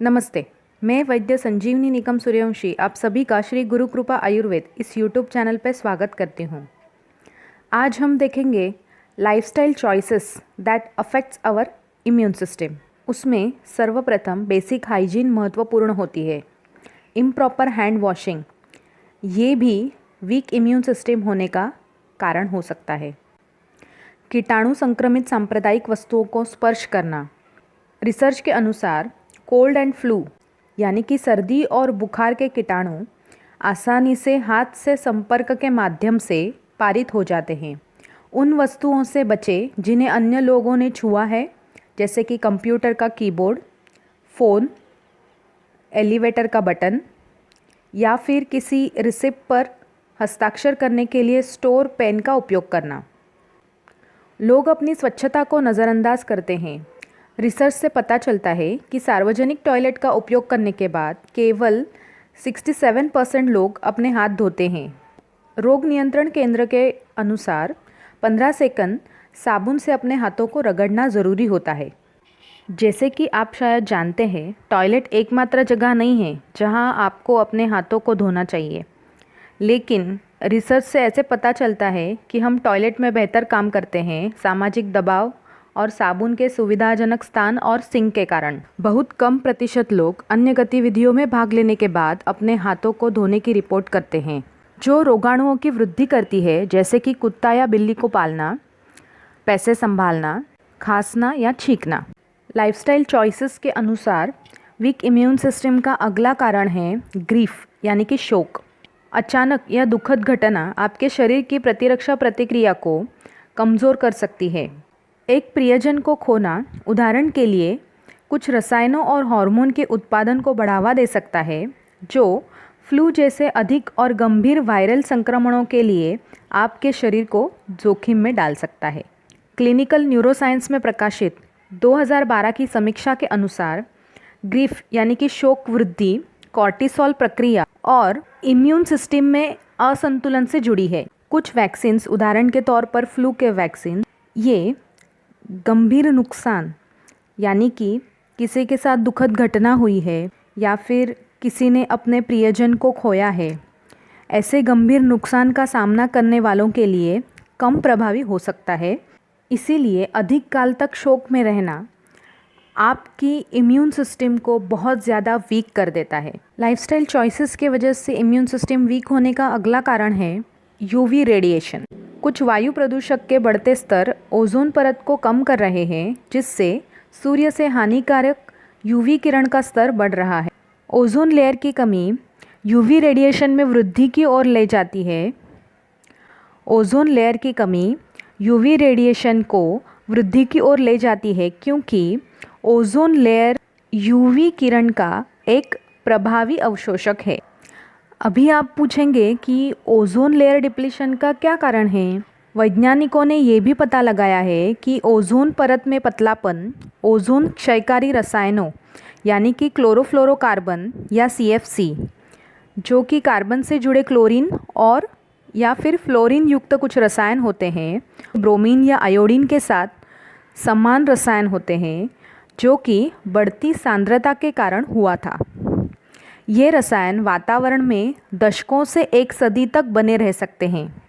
नमस्ते। मैं वैद्य संजीवनी निकम सूर्यवंशी आप सभी का श्री गुरु कृपा आयुर्वेद इस यूट्यूब चैनल पर स्वागत करती हूँ। आज हम देखेंगे lifestyle choices that affects our immune system. उसमें सर्वप्रथम बेसिक हाइजीन महत्वपूर्ण होती है। इम्प्रॉपर हैंड वॉशिंग ये भी वीक इम्यून सिस्टम होने का कारण हो सकता है। कीटाणु संक्रमित सांप्रदायिक वस्तुओं को स्पर्श करना। रिसर्च के अनुसार कोल्ड एंड फ्लू यानी कि सर्दी और बुखार के कीटाणु आसानी से हाथ से संपर्क के माध्यम से पारित हो जाते हैं। उन वस्तुओं से बचें जिन्हें अन्य लोगों ने छुआ है, जैसे कि कंप्यूटर का कीबोर्ड, फ़ोन, एलिवेटर का बटन या फिर किसी रिसिप्ट पर हस्ताक्षर करने के लिए स्टोर पेन का उपयोग करना। लोग अपनी स्वच्छता को नज़रअंदाज करते हैं। रिसर्च से पता चलता है कि सार्वजनिक टॉयलेट का उपयोग करने के बाद केवल 67% लोग अपने हाथ धोते हैं। रोग नियंत्रण केंद्र के अनुसार 15 सेकंड साबुन से अपने हाथों को रगड़ना ज़रूरी होता है। जैसे कि आप शायद जानते हैं, टॉयलेट एकमात्र जगह नहीं है जहां आपको अपने हाथों को धोना चाहिए, लेकिन रिसर्च से ऐसे पता चलता है कि हम टॉयलेट में बेहतर काम करते हैं सामाजिक दबाव और साबुन के सुविधाजनक स्थान और सिंक के कारण। बहुत कम प्रतिशत लोग अन्य गतिविधियों में भाग लेने के बाद अपने हाथों को धोने की रिपोर्ट करते हैं, जो रोगाणुओं की वृद्धि करती है, जैसे कि कुत्ता या बिल्ली को पालना, पैसे संभालना, खांसना या छींकना। लाइफस्टाइल चॉइसेस के अनुसार वीक इम्यून सिस्टम का अगला कारण है ग्रीफ यानी कि शोक। अचानक या दुखद घटना आपके शरीर की प्रतिरक्षा प्रतिक्रिया को कमज़ोर कर सकती है। एक प्रियजन को खोना उदाहरण के लिए कुछ रसायनों और हार्मोन के उत्पादन को बढ़ावा दे सकता है, जो फ्लू जैसे अधिक और गंभीर वायरल संक्रमणों के लिए आपके शरीर को जोखिम में डाल सकता है। क्लिनिकल न्यूरोसाइंस में प्रकाशित 2012 की समीक्षा के अनुसार ग्रीफ यानी कि शोक वृद्धि कॉर्टिसोल प्रक्रिया और इम्यून सिस्टम में असंतुलन से जुड़ी है। कुछ वैक्सीन्स, उदाहरण के तौर पर फ्लू के वैक्सीन, ये गंभीर नुकसान यानी कि किसी के साथ दुखद घटना हुई है या फिर किसी ने अपने प्रियजन को खोया है, ऐसे गंभीर नुकसान का सामना करने वालों के लिए कम प्रभावी हो सकता है। इसीलिए अधिक काल तक शोक में रहना आपकी इम्यून सिस्टम को बहुत ज़्यादा वीक कर देता है। लाइफस्टाइल चॉइसेस के वजह से इम्यून सिस्टम वीक होने का अगला कारण है यूवी रेडिएशन। कुछ वायु प्रदूषक के बढ़ते स्तर ओजोन परत को कम कर रहे हैं, जिससे सूर्य से हानिकारक यूवी किरण का स्तर बढ़ रहा है। ओजोन लेयर की कमी यूवी रेडिएशन में वृद्धि की ओर ले जाती है। ओजोन लेयर की कमी यूवी रेडिएशन को वृद्धि की ओर ले जाती है, क्योंकि ओजोन लेयर यूवी किरण का एक प्रभावी अवशोषक है। अभी आप पूछेंगे कि ओजोन लेयर डिप्लीशन का क्या कारण है। वैज्ञानिकों ने ये भी पता लगाया है कि ओजोन परत में पतलापन ओजोन क्षयकारी रसायनों यानी कि क्लोरोफ्लोरोकार्बन या CFC, जो कि कार्बन से जुड़े क्लोरीन और या फिर फ्लोरीन युक्त कुछ रसायन होते हैं, ब्रोमीन या आयोडीन के साथ समान रसायन होते हैं, जो कि बढ़ती सांद्रता के कारण हुआ था। ये रसायन वातावरण में दशकों से एक सदी तक बने रह सकते हैं।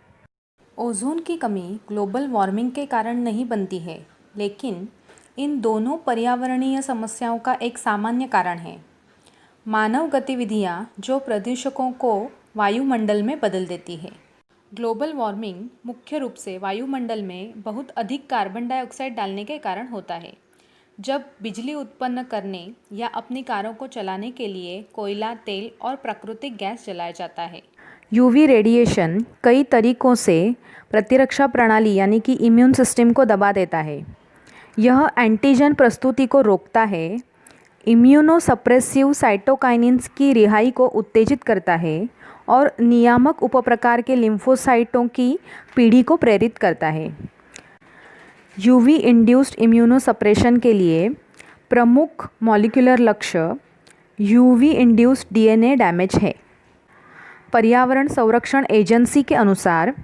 ओजोन की कमी ग्लोबल वार्मिंग के कारण नहीं बनती है, लेकिन इन दोनों पर्यावरणीय समस्याओं का एक सामान्य कारण है मानव गतिविधियाँ, जो प्रदूषकों को वायुमंडल में बदल देती है। ग्लोबल वार्मिंग मुख्य रूप से वायुमंडल में बहुत अधिक कार्बन डाइऑक्साइड डालने के कारण होता है। जब बिजली उत्पन्न करने या अपनी कारों को चलाने के लिए कोयला, तेल और प्राकृतिक गैस जलाया जाता है। यूवी रेडिएशन कई तरीकों से प्रतिरक्षा प्रणाली यानी कि इम्यून सिस्टम को दबा देता है। यह एंटीजन प्रस्तुति को रोकता है, इम्यूनोसप्रेसिव साइटोकाइनिन्स की रिहाई को उत्तेजित करता है और नियामक उपप्रकार के लिम्फोसाइटों की पीढ़ी को प्रेरित करता है। यूवी इंड्यूस्ड इम्यूनोसप्रेशन के लिए प्रमुख मॉलिक्यूलर लक्ष्य यूवी इंड्यूस्ड DNA डैमेज है। पर्यावरण संरक्षण एजेंसी के अनुसार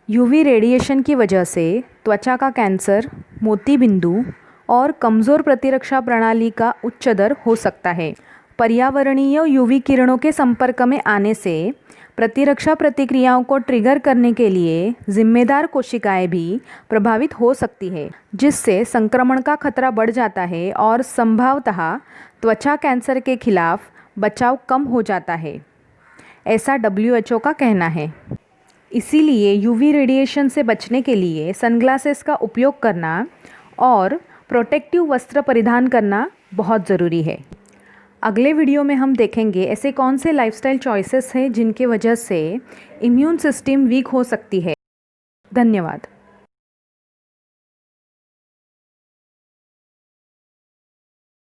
यूवी रेडिएशन की वजह से त्वचा का कैंसर, मोतीबिंदु और कमज़ोर प्रतिरक्षा प्रणाली का उच्च दर हो सकता है। पर्यावरणीय यूवी किरणों के संपर्क में आने से प्रतिरक्षा प्रतिक्रियाओं को ट्रिगर करने के लिए जिम्मेदार कोशिकाएं भी प्रभावित हो सकती है, जिससे संक्रमण का खतरा बढ़ जाता है और संभवतः त्वचा कैंसर के खिलाफ बचाव कम हो जाता है, ऐसा WHO का कहना है। इसीलिए यूवी रेडिएशन से बचने के लिए सनग्लासेस का उपयोग करना और प्रोटेक्टिव वस्त्र परिधान करना बहुत ज़रूरी है। अगले वीडियो में हम देखेंगे ऐसे कौन से लाइफस्टाइल चॉइसेस हैं जिनके वजह से इम्यून सिस्टम वीक हो सकती है। धन्यवाद।